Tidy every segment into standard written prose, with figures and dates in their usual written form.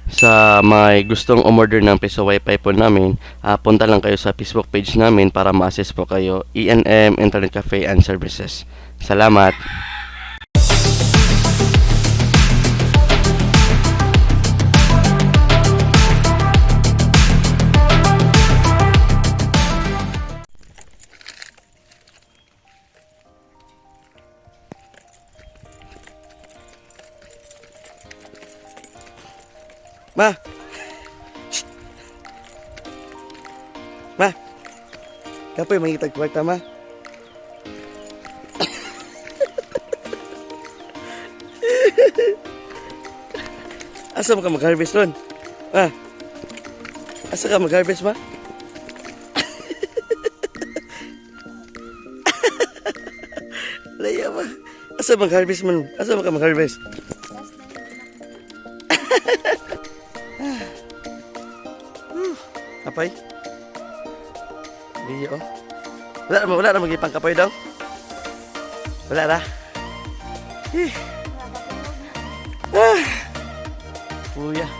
Sa mga gustong umorder ng piso wifi po namin, punta lang kayo sa Facebook page namin para ma-assist po kayo. ENM Internet Cafe and Services. Salamat! Ma! Shh! Ma! Kapoy, mangitag kwarta, ma. Asa mo ka mag-harvest ron? Ma! Asa ka mag-harvest, ma? Laya, ma. Asa mag-harvest man? Asa mo ka mag-harvest? Kapay? Hindi oh. Wala na magipang kapoy daw. Wala na. Kuya.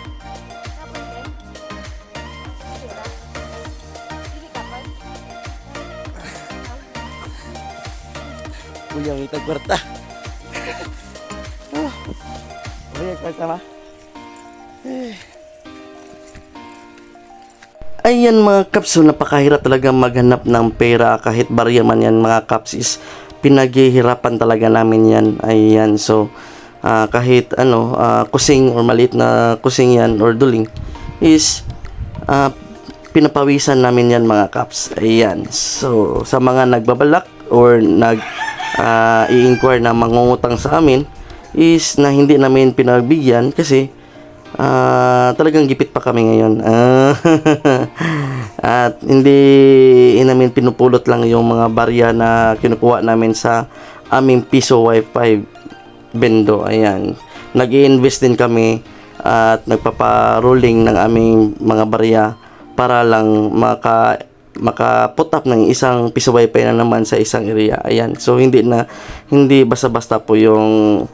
Kuya ang itag kwarta. Kuya kwarta ma. Ayan mga kaps, so napakahirap talaga maghanap ng pera kahit barya man yan mga kaps, is pinaghihirapan talaga namin yan. Ayan, so kahit kusing or maliit na kusing yan or duling is pinapawisan namin yan mga kaps. Ayan, so sa mga nagbabalak or i-inquire na mangungutang sa amin is na hindi namin pinagbigyan kasi talagang gipit pa kami ngayon. At hindi namin pinupulot lang yung mga barya na kinukuha namin sa aming piso wifi bendo. Ayan, nag-i-invest din kami at nagpapa-rolling ng aming mga barya para lang maka-put up ng isang piso wifi na naman sa isang area. Ayan, so hindi basta-basta po yung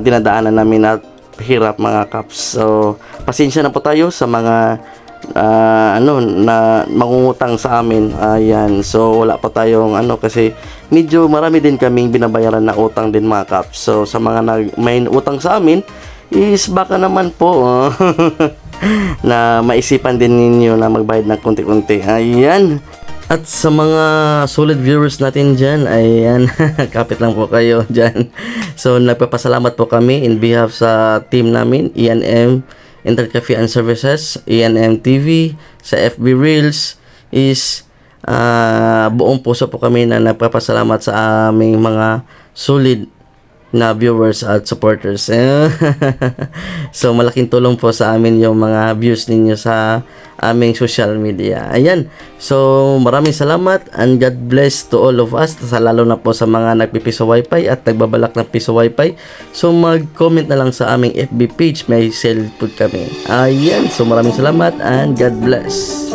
dinadaanan namin at hirap mga kaps. So pasensya na po tayo sa mga na mangungutang sa amin. Ayan, so wala pa tayong kasi medyo marami din kaming binabayaran na utang din mga kaps. So sa mga may utang sa amin is baka naman po na maisipan din ninyo na magbayad ng konti-konti. Ayan. At sa mga solid viewers natin dyan, ayan, kapit lang po kayo dyan. So, nagpapasalamat po kami in behalf sa team namin, ENM Internet Cafe and Services, ENM TV, sa FB Reels, is buong puso po kami na nagpapasalamat sa aming mga solid na viewers at supporters. So malaking tulong po sa amin yung mga views ninyo sa aming social media. Ayan, so maraming salamat and God bless to all of us, lalo na po sa mga nagpipiso wifi at nagbabalak ng piso wifi. So mag-comment na lang sa aming FB page, may sale po kami. Ayan, so maraming salamat and God bless.